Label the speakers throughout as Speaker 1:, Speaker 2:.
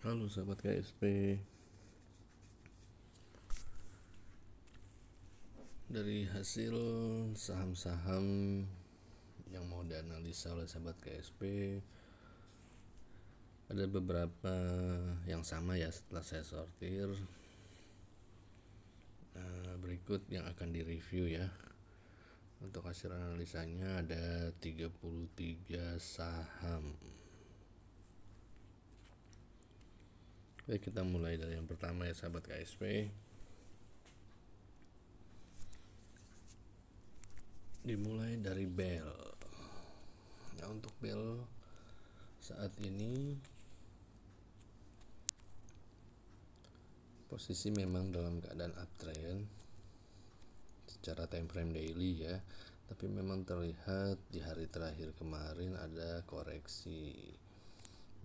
Speaker 1: Halo sahabat KSP. Dari hasil saham-saham yang mau dianalisa oleh sahabat KSP, ada beberapa yang sama ya setelah saya sortir. Berikut yang akan direview ya. Untuk hasil analisanya ada 33 saham. Baik, kita mulai dari yang pertama ya sahabat KSP. Dimulai dari Bell. Nah, untuk Bell saat ini posisi memang dalam keadaan uptrend secara time frame daily ya, tapi memang terlihat di hari terakhir kemarin ada koreksi.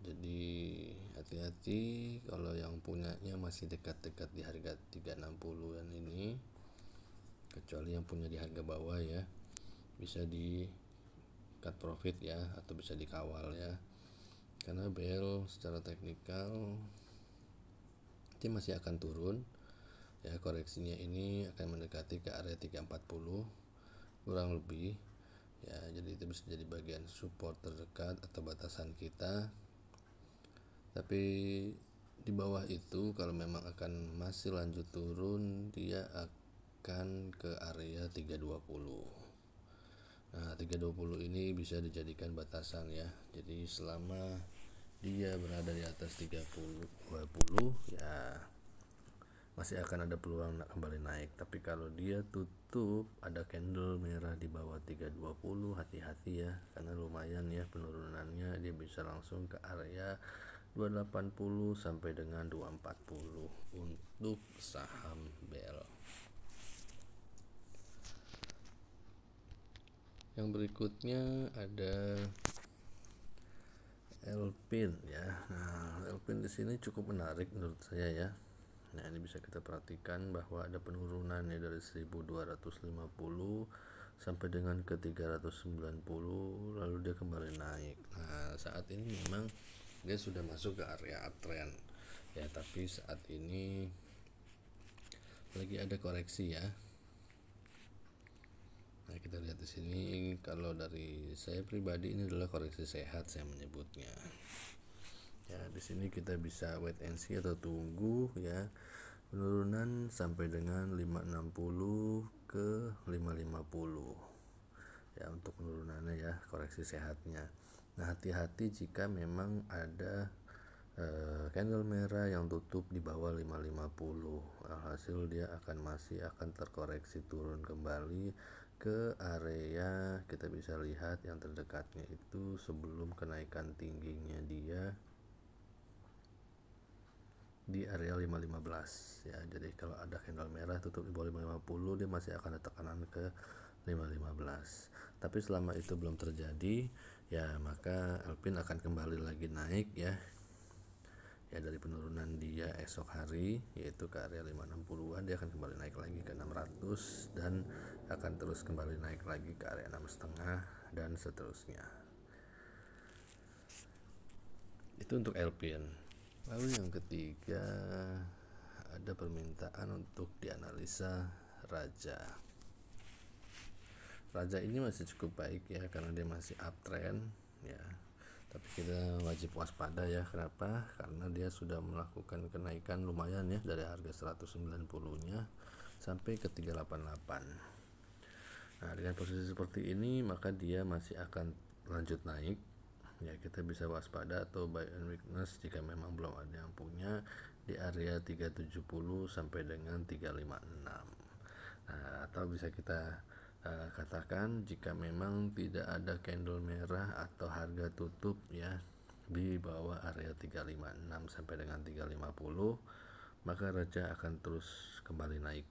Speaker 1: Jadi hati-hati kalau yang punyanya masih dekat-dekat di harga 360-an ini, kecuali yang punya di harga bawah ya, bisa di cut profit ya, atau bisa dikawal ya. Karena Bell secara teknikal ini masih akan turun ya, koreksinya ini akan mendekati ke area 340 kurang lebih ya, jadi itu bisa jadi bagian support terdekat atau batasan kita. Tapi di bawah itu kalau memang akan masih lanjut turun, dia akan ke area 320. Nah, 320 ini bisa dijadikan batasan ya. Jadi selama dia berada di atas 320 ya masih akan ada peluang kembali naik. Tapi kalau dia tutup ada candle merah di bawah 320, hati-hati ya, karena lumayan ya penurunannya, dia bisa langsung ke area 280 sampai dengan 240 untuk saham Bell. Yang berikutnya ada Elpin ya. Nah, Elpin di sini cukup menarik menurut saya ya. Nah, ini bisa kita perhatikan bahwa ada penurunan ya dari 1250 sampai dengan ke 390, lalu dia kembali naik. Nah, saat ini memang dia sudah masuk ke area uptrend ya, tapi saat ini lagi ada koreksi ya. Nah, kita lihat di sini, kalau dari saya pribadi ini adalah koreksi sehat saya menyebutnya. Ya, di sini kita bisa wait and see atau tunggu ya, penurunan sampai dengan 560 ke 550 ya untuk penurunannya ya, koreksi sehatnya. Nah, hati-hati jika memang ada candle merah yang tutup di bawah 550, hasil dia masih akan terkoreksi turun kembali ke area, kita bisa lihat yang terdekatnya itu sebelum kenaikan tingginya dia di area 515 ya. Jadi kalau ada candle merah tutup di bawah 550, dia masih akan ada tekanan ke 515. Tapi selama itu belum terjadi ya, maka Elpin akan kembali lagi naik ya dari penurunan dia esok hari, yaitu ke area 560-an, dia akan kembali naik lagi ke 600 dan akan terus kembali naik lagi ke area 6,5 dan seterusnya. Itu untuk Elpin. Lalu yang ketiga ada permintaan untuk dianalisa Raja. Raja ini masih cukup baik ya, karena dia masih uptrend ya. Tapi kita wajib waspada ya. Kenapa? Karena dia sudah melakukan kenaikan lumayan ya, dari harga 190-nya sampai ke 388. Nah, dengan posisi seperti ini maka dia masih akan lanjut naik ya. Kita bisa waspada atau buy and weakness jika memang belum ada yang punya di area 370 sampai dengan 356. Nah, atau bisa kita katakan jika memang tidak ada candle merah atau harga tutup ya di bawah area 356 sampai dengan 350, maka Raja akan terus kembali naik.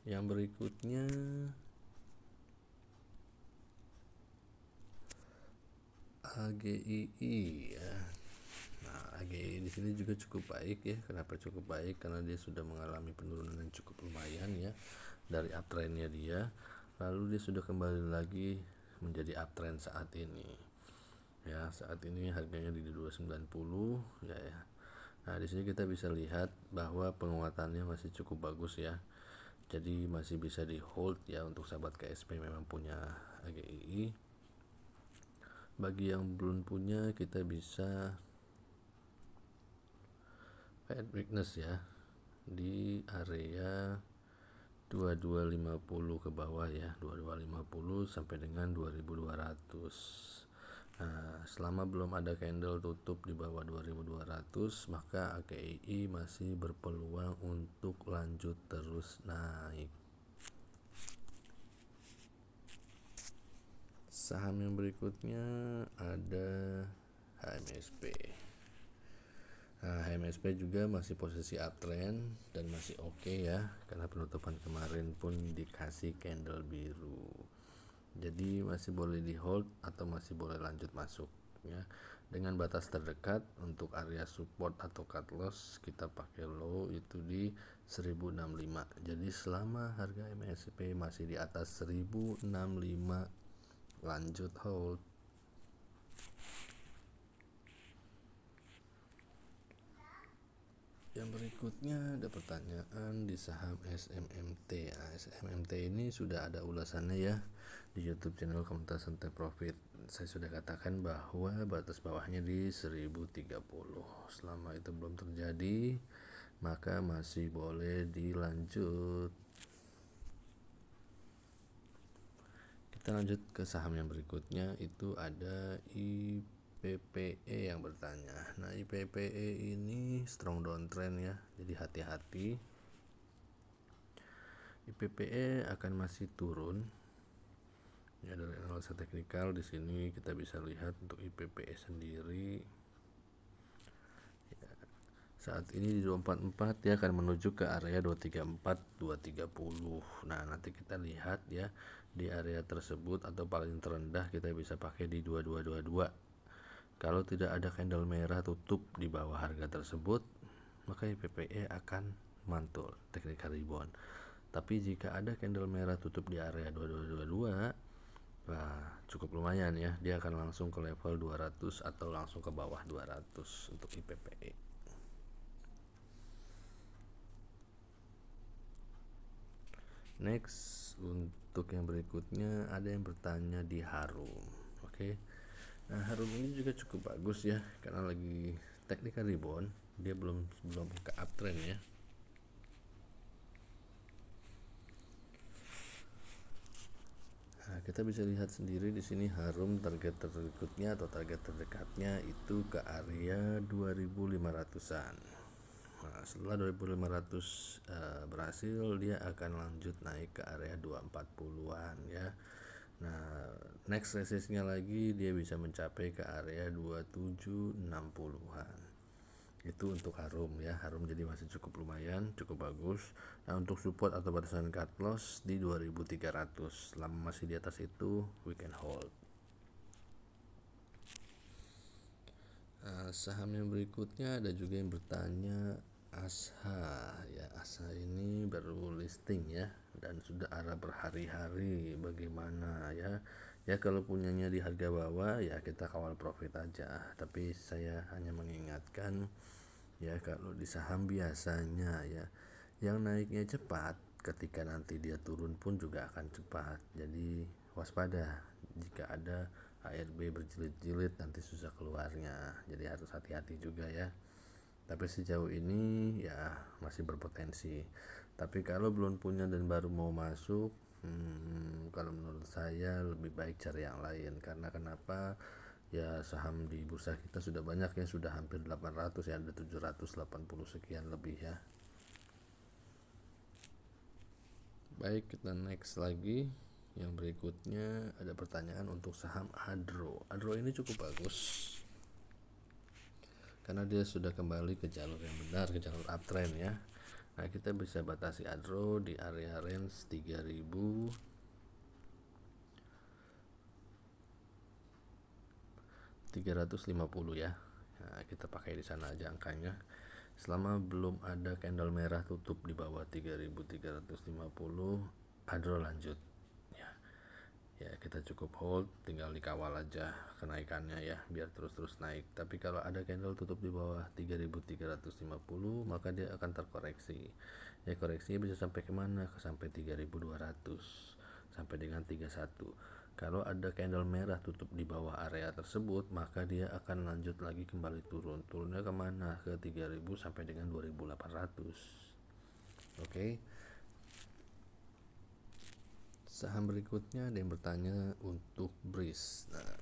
Speaker 1: Yang berikutnya AGII ya. Nah, AGII di sini juga cukup baik ya. Kenapa cukup baik? Karena dia sudah mengalami penurunan yang cukup lumayan ya dari uptrendnya dia, lalu dia sudah kembali lagi menjadi uptrend saat ini. Ya, saat ini harganya di 290 ya. Nah, di sini kita bisa lihat bahwa penguatannya masih cukup bagus ya. Jadi masih bisa di hold ya untuk sahabat KSP memang punya AGII. Bagi yang belum punya, kita bisa add weakness ya di area 2250 ke bawah ya, 2250 sampai dengan 2200. Nah, selama belum ada candle tutup di bawah 2200, maka AKI masih berpeluang untuk lanjut terus naik. Saham yang berikutnya ada HMSP. Nah, HMSP juga masih posisi uptrend dan masih oke ya, karena penutupan kemarin pun dikasih candle biru. Jadi masih boleh di hold atau masih boleh lanjut masuk ya. Dengan batas terdekat untuk area support atau cut loss kita pakai low itu di 1065. Jadi selama harga MSCP masih di atas 1065 lanjut hold. Yang berikutnya ada pertanyaan di saham SMMT. Nah, SMMT ini sudah ada ulasannya ya di YouTube channel Komunitas Santai Profit. Saya sudah katakan bahwa batas bawahnya di 1030. Selama itu belum terjadi, maka masih boleh dilanjut. Kita lanjut ke saham yang berikutnya, itu ada IPPE yang bertanya. Nah, IPPE ini strong downtrend ya, jadi hati-hati. IPPE akan masih turun. Ya, dari analisa teknikal di sini kita bisa lihat untuk IPPE sendiri ya, saat ini di 244 dia akan menuju ke area 234 230. Nah, nanti kita lihat ya di area tersebut atau paling terendah kita bisa pakai di 2222. Kalau tidak ada candle merah tutup di bawah harga tersebut, maka IPPE akan mantul teknik rebound. Tapi jika ada candle merah tutup di area 2222, wah, cukup lumayan ya, dia akan langsung ke level 200 atau langsung ke bawah 200 untuk IPPE. Next, untuk yang berikutnya ada yang bertanya di Harum. Oke. Nah, Harum ini juga cukup bagus ya, karena lagi technical rebound, dia belum ke uptrend ya. Nah, kita bisa lihat sendiri di sini Harum target terikutnya atau target terdekatnya itu ke area 2500-an. Nah, setelah 2500 berhasil, dia akan lanjut naik ke area 240-an ya. Nah, next resistnya lagi dia bisa mencapai ke area 2760-an. Itu untuk Harum ya. Harum jadi masih cukup lumayan, cukup bagus. Nah, untuk support atau batasan cut loss di 2300. Selama masih di atas itu we can hold. Saham yang berikutnya ada juga yang bertanya Asha ya. Asha ini baru listing ya dan sudah arah berhari-hari, bagaimana ya. Ya, kalau punyanya di harga bawah ya kita kawal profit aja, tapi saya hanya mengingatkan ya, kalau di saham biasanya ya yang naiknya cepat, ketika nanti dia turun pun juga akan cepat. Jadi waspada jika ada ARB berjilid-jilid, nanti susah keluarnya. Jadi harus hati-hati juga ya. Tapi sejauh ini ya masih berpotensi. Tapi kalau belum punya dan baru mau masuk, kalau menurut saya lebih baik cari yang lain. Karena kenapa? Ya, saham di bursa kita sudah banyak ya, sudah hampir 800 ya, ada 780 sekian lebih ya. Baik, kita next lagi. Yang berikutnya ada pertanyaan untuk saham Adro. Adro ini cukup bagus karena dia sudah kembali ke jalur yang benar, ke jalur uptrend ya. Nah, kita bisa batasi Adro di area range 3.350 ya. Nah, kita pakai di sana aja angkanya. Selama belum ada candle merah tutup di bawah 3.350, Adro lanjut ya. Ya, kita kita cukup hold, tinggal dikawal aja kenaikannya ya, biar terus naik. Tapi kalau ada candle tutup di bawah 3.350, maka dia akan terkoreksi. Ya, koreksinya bisa sampai kemana? Sampai 3.200 sampai dengan 31. Kalau ada candle merah tutup di bawah area tersebut, maka dia akan lanjut lagi kembali turun. Turunnya kemana? Ke 3.000 sampai dengan 2.800. Oke. Saham berikutnya ada yang bertanya untuk Breeze. Nah,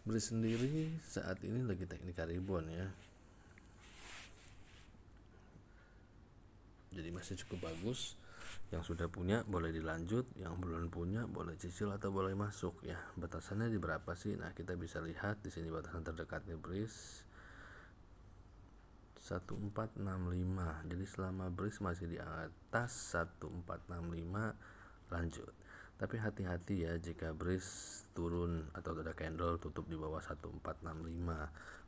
Speaker 1: Breeze sendiri saat ini lagi teknikal rebound ya. Jadi masih cukup bagus. Yang sudah punya boleh dilanjut, yang belum punya boleh cicil atau boleh masuk ya. Batasannya di berapa sih? Nah, kita bisa lihat di sini batasan terdekatnya Breeze 1465. Jadi selama Breeze masih di atas 1465, lanjut. Tapi hati-hati ya, jika Breeze turun atau ada candle tutup di bawah 1465,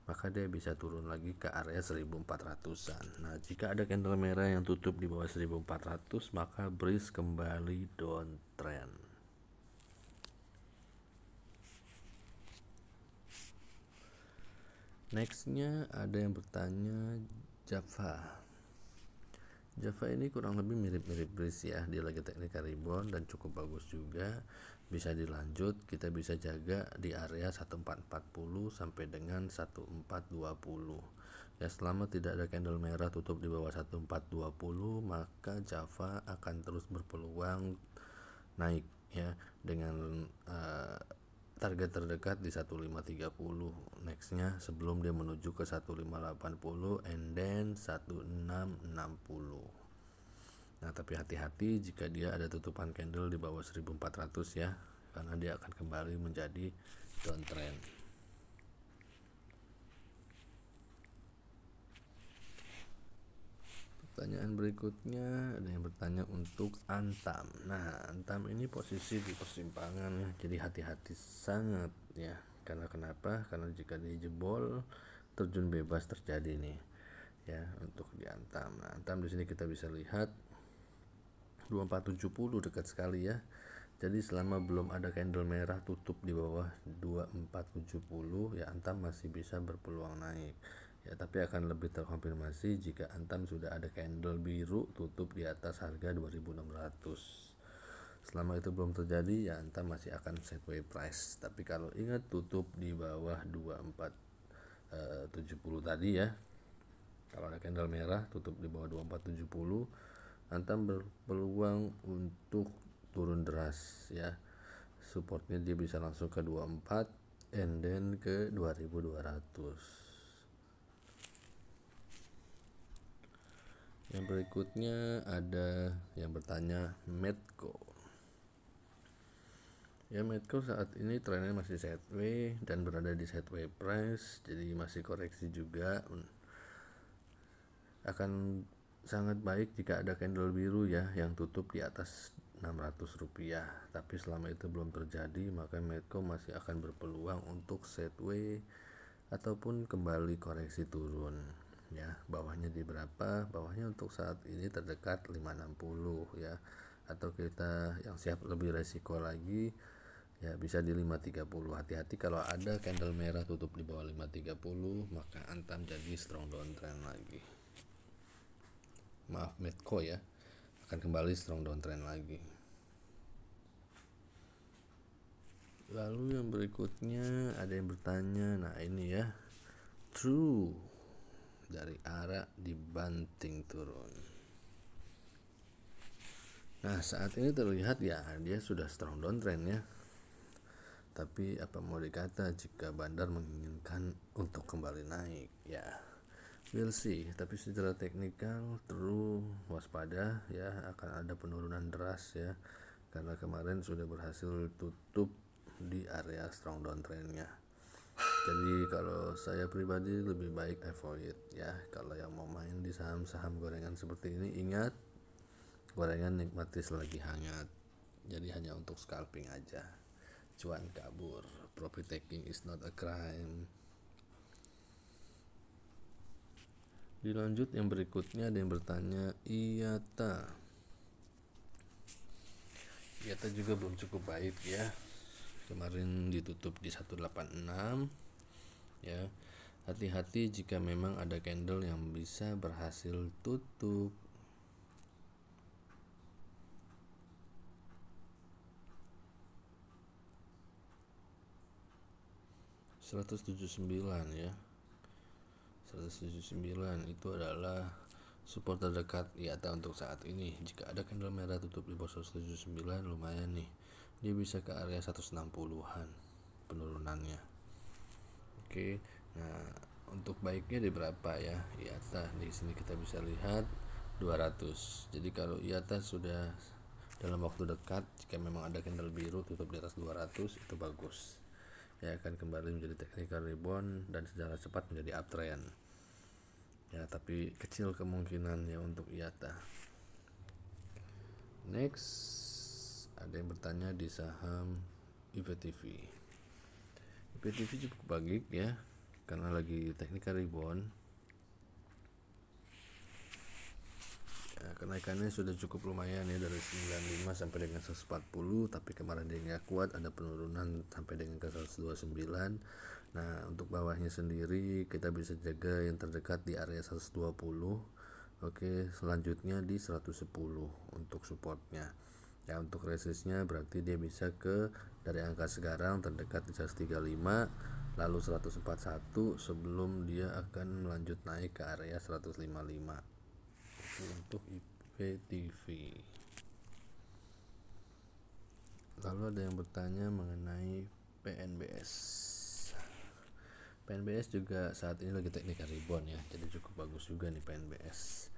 Speaker 1: maka dia bisa turun lagi ke area 1400-an. Nah, jika ada candle merah yang tutup di bawah 1400, maka Breeze kembali downtrend. Nextnya ada yang bertanya Java. Java ini kurang lebih mirip-mirip Breeze ya, dia lagi technical rebound dan cukup bagus juga, bisa dilanjut. Kita bisa jaga di area 1440 sampai dengan 1420 ya. Selama tidak ada candle merah tutup di bawah 1420, maka Java akan terus berpeluang naik ya, dengan target terdekat di 1530 nextnya, sebelum dia menuju ke 1580 and then 1660. Nah, tapi hati-hati jika dia ada tutupan candle di bawah 1400 ya, karena dia akan kembali menjadi downtrend. Pertanyaan berikutnya ada yang bertanya untuk Antam. Nah, Antam ini posisi di persimpangan ya, jadi hati-hati sangat ya. Karena kenapa? Karena jika dijebol, terjun bebas terjadi nih ya untuk di Antam. Nah, Antam di sini kita bisa lihat 2470 dekat sekali ya. Jadi selama belum ada candle merah tutup di bawah 2470 ya, Antam masih bisa berpeluang naik ya, tapi akan lebih terkonfirmasi jika Antam sudah ada candle biru tutup di atas harga 2600. Selama itu belum terjadi ya, Antam masih akan sideways price. Tapi kalau ingat tutup di bawah 2470 tadi ya, kalau ada candle merah tutup di bawah 2470, Antam berpeluang untuk turun deras ya. Supportnya dia bisa langsung ke 24 and then ke 2200. Yang berikutnya ada yang bertanya Medco. Ya, Medco saat ini trennya masih sideways dan berada di sideways price, jadi masih koreksi juga. Akan sangat baik jika ada candle biru ya yang tutup di atas 600 rupiah. Tapi selama itu belum terjadi, maka Medco masih akan berpeluang untuk sideways ataupun kembali koreksi turun ya. Bawahnya di berapa? Bawahnya untuk saat ini terdekat 560 ya, atau kita yang siap lebih resiko lagi ya bisa di 530. Hati-hati kalau ada candle merah tutup di bawah 530, maka Antam jadi strong downtrend lagi. Maaf, Medco ya akan kembali strong downtrend lagi. Lalu yang berikutnya ada yang bertanya, nah ini ya, True dari arah dibanting turun. Nah, saat ini terlihat ya dia sudah strong downtrend ya. Tapi apa mau dikata, jika bandar menginginkan untuk kembali naik ya, we'll see. Tapi secara teknikal terus waspada ya, akan ada penurunan deras ya, karena kemarin sudah berhasil tutup di area strong downtrendnya. Jadi kalau saya pribadi lebih baik avoid ya. Kalau yang mau main di saham-saham gorengan seperti ini, ingat, gorengan nikmati selagi hangat. Jadi hanya untuk scalping aja. Cuan kabur, profit taking is not a crime. Dilanjut yang berikutnya ada yang bertanya IATA. IATA juga belum cukup baik ya, kemarin ditutup di 186 ya. Hati-hati jika memang ada candle yang bisa berhasil tutup. $179 ya. 179 itu adalah support terdekat IATA untuk saat ini. Jika ada candle merah tutup di bawah 179 lumayan nih. Dia bisa ke area 160-an penurunannya. Oke. Nah, untuk baiknya di berapa ya IATA? Di sini kita bisa lihat 200. Jadi kalau IATA sudah dalam waktu dekat, jika memang ada candle biru tutup di atas 200 itu bagus. Ya akan kembali menjadi technical rebound dan secara cepat menjadi uptrend. Ya, tapi kecil kemungkinan ya untuk IATA. Next, ada yang bertanya di saham IPTV. IPTV cukup bagus ya, karena lagi technical rebound. Ya, kenaikannya sudah cukup lumayan ya, dari 95 sampai dengan 140, tapi kemarin dia nggak kuat, ada penurunan sampai dengan ke 129. Nah, untuk bawahnya sendiri kita bisa jaga yang terdekat di area 120. Oke, selanjutnya di 110 untuk supportnya. Ya, untuk resistnya berarti dia bisa ke dari angka sekarang terdekat di 135, lalu 141 sebelum dia akan melanjut naik ke area 155. Untuk IPTV. Lalu ada yang bertanya mengenai PNBS. PNBS juga saat ini lagi technical rebound ya, jadi cukup bagus juga nih PNBS.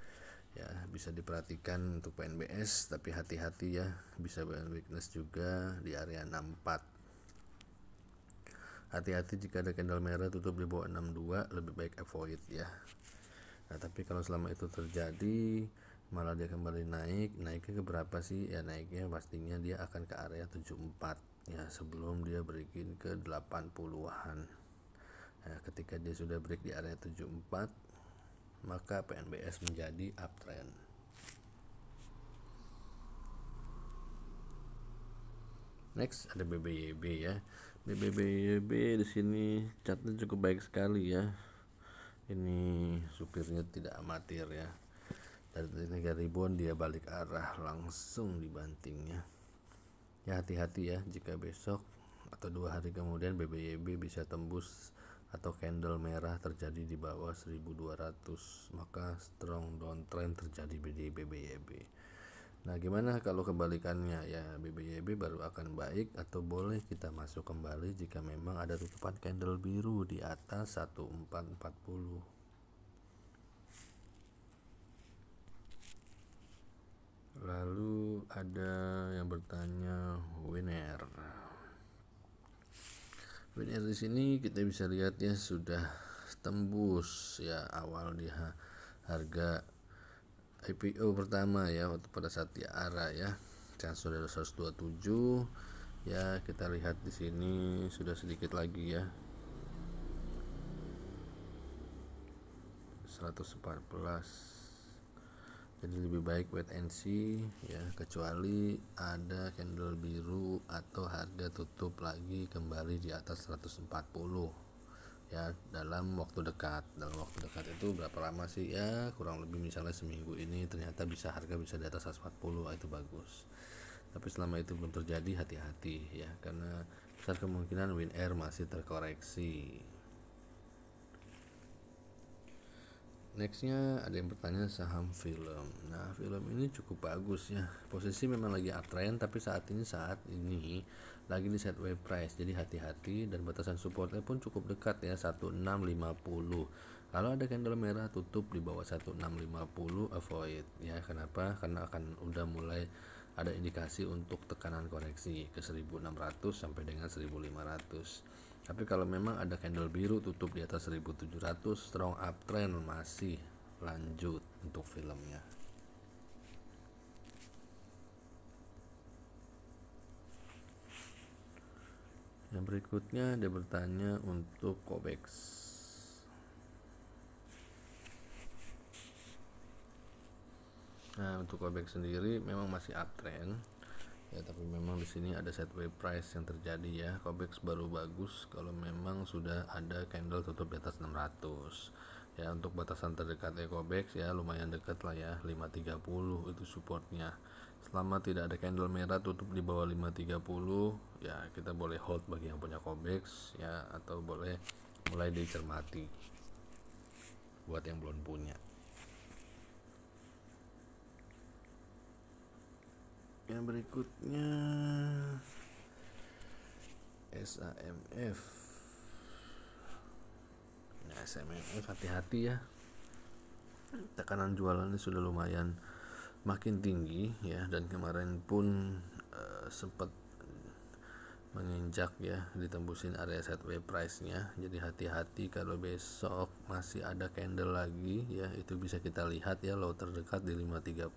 Speaker 1: Ya, bisa diperhatikan untuk PNBS, tapi hati-hati ya, bisa weakness juga di area 64. Hati-hati jika ada candle merah tutup di bawah 62, lebih baik avoid ya. Nah, tapi kalau selama itu terjadi malah dia kembali naiknya ke berapa sih? Ya naiknya pastinya dia akan ke area 74 ya, sebelum dia breaking ke 80-an. Nah, ketika dia sudah break di area 74, maka PNBS menjadi uptrend. Next ada BBYB ya. BBYB di sini chartnya cukup baik sekali ya. Ini supirnya tidak amatir ya. Dari 3 ribuan dia balik arah langsung dibantingnya. Ya, hati-hati ya jika besok atau 2 hari kemudian BBYB bisa tembus atau candle merah terjadi di bawah 1200, maka strong downtrend terjadi di BBYB. Nah, gimana kalau kebalikannya ya, BBYB baru akan baik atau boleh kita masuk kembali jika memang ada tutupan candle biru di atas 1440. Lalu ada yang bertanya WINR. WINR di sini kita bisa lihat ya, sudah tembus ya awal di harga IPO pertama ya, waktu pada saat di arah ya, yang sudah 127 ya. Kita lihat di sini sudah sedikit lagi ya, 114. Jadi lebih baik wait and see ya, kecuali ada candle biru atau harga tutup lagi kembali di atas 140 ya dalam waktu dekat. Dalam waktu dekat itu berapa lama sih ya, kurang lebih misalnya seminggu ini ternyata bisa harga bisa di atas 140, itu bagus. Tapi selama itu belum terjadi, hati-hati ya, karena besar kemungkinan WINR masih terkoreksi. Nextnya ada yang bertanya saham film. Nah, film ini cukup bagus ya, posisi memang lagi uptrend, tapi saat ini lagi di sideways price, jadi hati-hati. Dan batasan supportnya pun cukup dekat ya, 1650. Kalau ada candle merah tutup di bawah 1650, avoid ya. Kenapa? Karena akan udah mulai ada indikasi untuk tekanan koreksi ke 1600 sampai dengan 1500. Tapi kalau memang ada candle biru tutup di atas 1700, strong uptrend masih lanjut untuk filmnya. Yang berikutnya dia bertanya untuk Kobex. Nah, untuk Kobex sendiri memang masih uptrend Ya, tapi memang di sini ada sideways price yang terjadi ya. COBEX baru bagus kalau memang sudah ada candle tutup di atas 600. Ya, untuk batasan terdekat COBEX ya lumayan dekat lah ya, 530 itu supportnya. Selama tidak ada candle merah tutup di bawah 530, ya kita boleh hold bagi yang punya COBEX ya, atau boleh mulai dicermati buat yang belum punya. Yang berikutnya SAMF. Nah, SAMF hati-hati ya. Tekanan jualannya sudah lumayan makin tinggi ya, dan kemarin pun sempat menginjak ya, ditembusin area sideways price-nya. Jadi hati-hati kalau besok masih ada candle lagi ya, itu bisa kita lihat ya low terdekat di 530.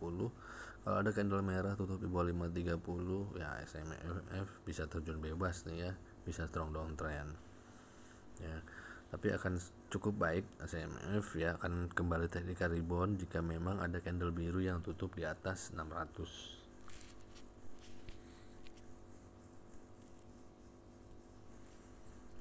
Speaker 1: Kalau ada candle merah tutup di bawah 530 ya, SMF bisa terjun bebas nih ya, bisa strong downtrend ya. Tapi akan cukup baik SMF ya, akan kembali technical rebound jika memang ada candle biru yang tutup di atas 600.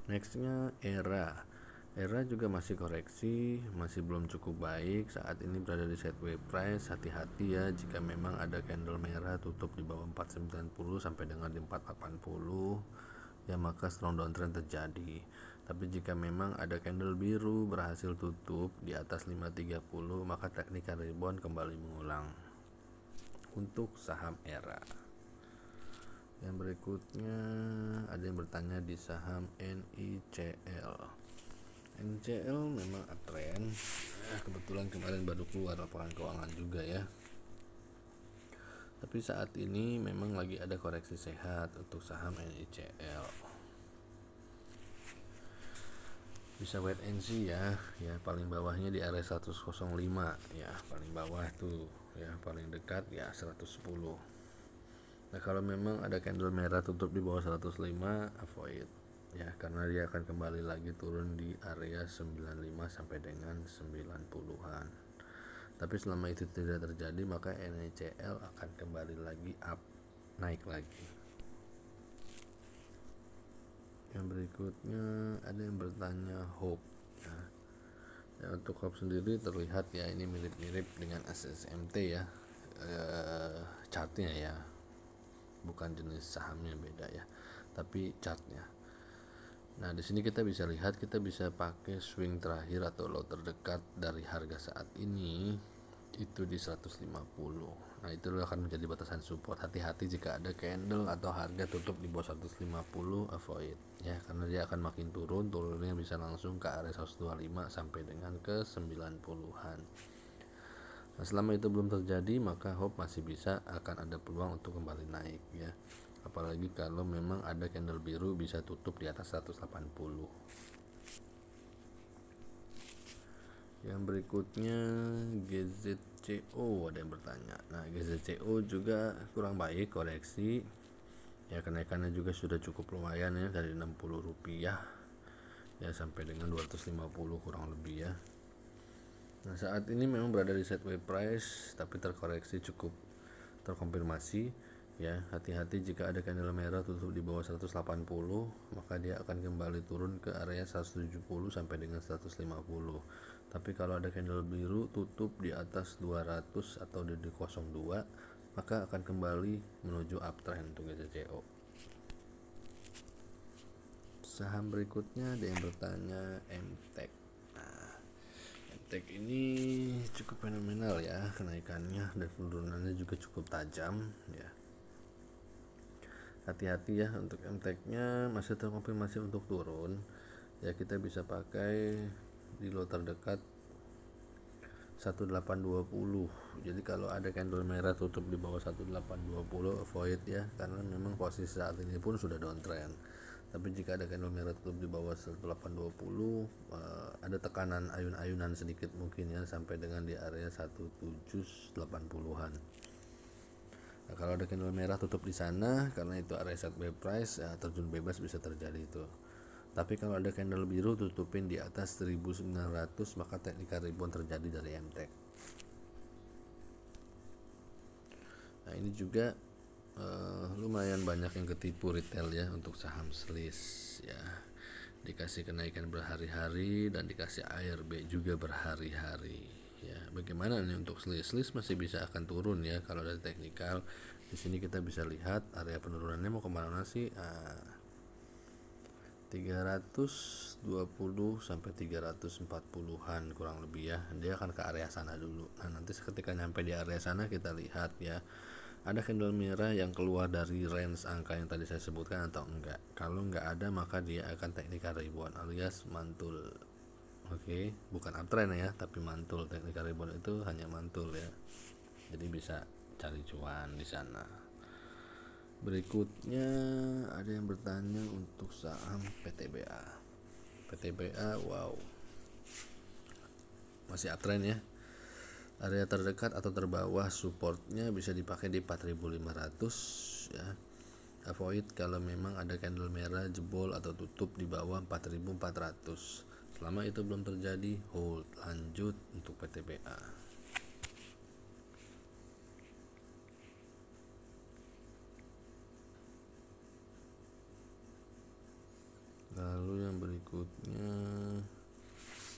Speaker 1: Nextnya era juga masih koreksi, masih belum cukup baik, saat ini berada di sideways price. Hati-hati ya jika memang ada candle merah tutup di bawah 490 sampai dengan di 480 ya, maka strong downtrend terjadi. Tapi jika memang ada candle biru berhasil tutup di atas 530, maka technical rebound kembali mengulang untuk saham era. Yang berikutnya ada yang bertanya di saham NICL. NICL memang uptrend. Kebetulan kemarin baru keluar laporan keuangan juga ya. Tapi saat ini memang lagi ada koreksi sehat untuk saham NICL. Bisa wait and see ya. Ya, paling bawahnya di area 105 ya, paling bawah tuh ya, paling dekat ya 110. Nah, kalau memang ada candle merah tutup di bawah 105, avoid ya, karena dia akan kembali lagi turun di area 95 sampai dengan 90-an. Tapi selama itu tidak terjadi, maka NICL akan kembali lagi up, naik lagi. Yang berikutnya ada yang bertanya Hope ya. Ya, untuk Hope sendiri terlihat ya ini mirip-mirip dengan SSMT ya, chartnya ya, bukan jenis sahamnya, beda ya, tapi chartnya. Nah, di sini kita bisa lihat, kita bisa pakai swing terakhir atau low terdekat dari harga saat ini itu di 150. Nah, itu akan menjadi batasan support. Hati-hati jika ada candle atau harga tutup di bawah 150, avoid ya, karena dia akan makin turunnya bisa langsung ke area 125 sampai dengan ke 90-an. Nah, selama itu belum terjadi, maka Hope masih bisa akan ada peluang untuk kembali naik ya. Apalagi kalau memang ada candle biru bisa tutup di atas 180. Yang berikutnya GZCO, ada yang bertanya. Nah, GZCO juga kurang baik, koreksi ya, kenaikannya juga sudah cukup lumayan ya, dari Rp60 ya sampai dengan 250 kurang lebih ya. Nah, saat ini memang berada di sideways price, tapi terkoreksi cukup terkonfirmasi ya. Hati-hati jika ada candle merah tutup di bawah 180, maka dia akan kembali turun ke area 170 sampai dengan 150. Tapi kalau ada candle biru tutup di atas 200 atau di 02, maka akan kembali menuju uptrend untuk GZCO. Saham berikutnya ada yang bertanya MTEK. MTEK ini cukup fenomenal ya kenaikannya, dan penurunannya juga cukup tajam ya. Hati-hati ya untuk MTEK-nya, masih terkonfirmasi untuk turun ya, kita bisa pakai di low terdekat 1820. Jadi kalau ada candle merah tutup di bawah 1820, avoid ya, karena memang posisi saat ini pun sudah downtrend. Tapi jika ada candle merah tutup di bawah 1820, ada tekanan ayun-ayunan sedikit mungkin ya, sampai dengan di area 1780-an. Nah, kalau ada candle merah tutup di sana, karena itu area sideways price ya, terjun bebas bisa terjadi itu. Tapi kalau ada candle biru tutupin di atas 1900, maka technical rebound terjadi dari MTEK. Nah, ini juga lumayan banyak yang ketipu retail ya untuk saham SLIS ya, dikasih kenaikan berhari-hari dan dikasih ARB juga berhari-hari ya. Bagaimana nih untuk SLIS masih bisa akan turun ya. Kalau dari teknikal di sini kita bisa lihat area penurunannya mau kemana sih, 320 sampai 340-an kurang lebih ya. Dia akan ke area sana dulu. Nah, nanti ketika nyampe di area sana kita lihat ya, ada candle merah yang keluar dari range angka yang tadi saya sebutkan atau enggak. Kalau enggak ada maka dia akan teknikal rebound alias mantul. Oke, bukan uptrend ya, tapi mantul. Teknikal rebound itu hanya mantul ya. Jadi bisa cari cuan di sana. Berikutnya ada yang bertanya untuk saham PTBA. PTBA wow, masih uptrend ya. Area terdekat atau terbawah supportnya bisa dipakai di 4.500 ya. Avoid kalau memang ada candle merah jebol atau tutup di bawah 4.400. Selama itu belum terjadi, hold, lanjut untuk PTBA. Lalu yang berikutnya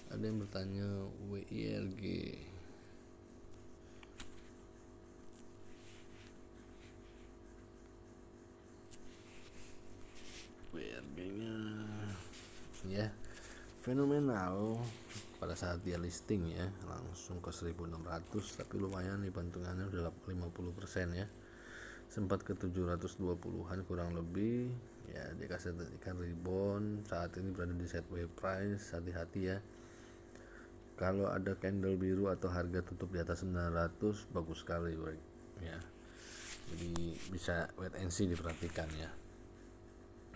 Speaker 1: ada yang bertanya WIRG. WIRG-nya ya fenomenal pada saat dia listing ya, langsung ke 1.600, tapi lumayan nih pantungannya udah 50% ya. Sempat ke 720-an kurang lebih ya, dikasih ikan rebound. Saat ini berada di sideways price, hati-hati ya. Kalau ada candle biru atau harga tutup di atas 900 bagus sekali ya. Jadi bisa wait and see diperhatikan ya.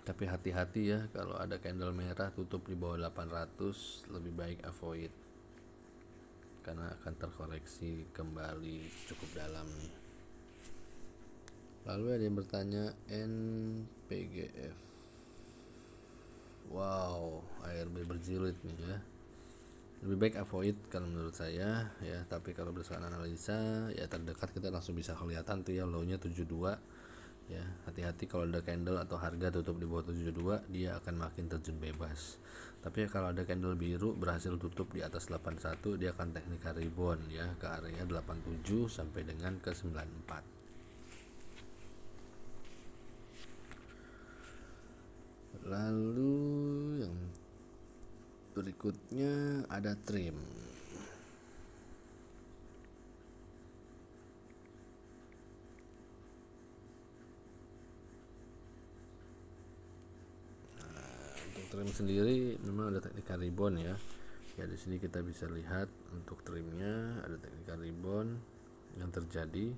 Speaker 1: Tapi hati-hati ya, kalau ada candle merah tutup di bawah 800 lebih baik avoid, karena akan terkoreksi kembali cukup dalam nih. Lalu ada yang bertanya NPGF. Wow, ARB berjilid nih ya. Lebih baik avoid kalau menurut saya ya, tapi kalau berdasarkan analisa ya terdekat kita langsung bisa kelihatan tuh ya, low-nya 72 ya. Hati-hati kalau ada candle atau harga tutup di bawah 72, dia akan makin terjun bebas. Tapi kalau ada candle biru berhasil tutup di atas 81, dia akan teknikal rebound ya ke area 87 sampai dengan ke 94. Lalu yang berikutnya ada trim. Untuk trim sendiri memang ada teknikal rebound ya. Ya di sini kita bisa lihat untuk trimnya ada teknikal rebound yang terjadi.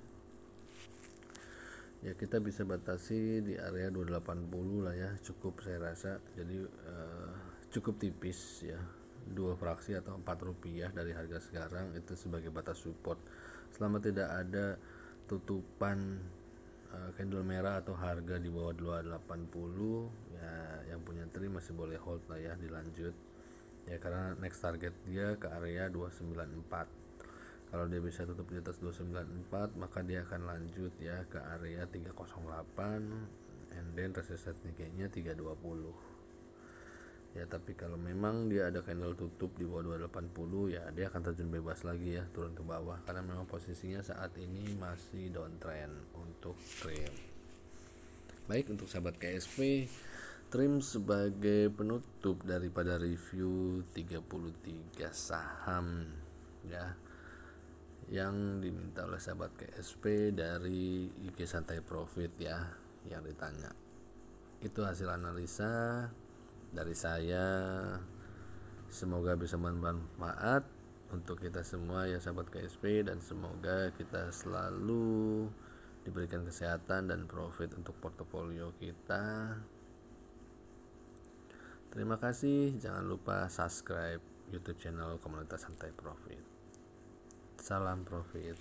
Speaker 1: Ya kita bisa batasi di area 280 lah ya, cukup saya rasa. Jadi cukup tipis ya, 2 fraksi atau 4 rupiah dari harga sekarang itu sebagai batas support. Selama tidak ada tutupan candle merah atau harga di bawah 280 ya, yang punya trim masih boleh hold lah ya, dilanjut ya, karena next target dia ke area 294. Kalau dia bisa tutup di atas 294 maka dia akan lanjut ya ke area 308 and then resistance nya 320 ya. Tapi kalau memang dia ada candle tutup di bawah 280 ya, dia akan terjun bebas lagi ya, turun ke bawah, karena memang posisinya saat ini masih downtrend untuk trim. Baik, untuk sahabat KSP, trim sebagai penutup daripada review 33 saham ya yang diminta oleh sahabat KSP dari IG Santai Profit ya, yang ditanya. Itu hasil analisa dari saya, semoga bisa bermanfaat untuk kita semua ya sahabat KSP, dan semoga kita selalu diberikan kesehatan dan profit untuk portofolio kita. Terima kasih, jangan lupa subscribe YouTube channel Komunitas Santai Profit. Salam profit.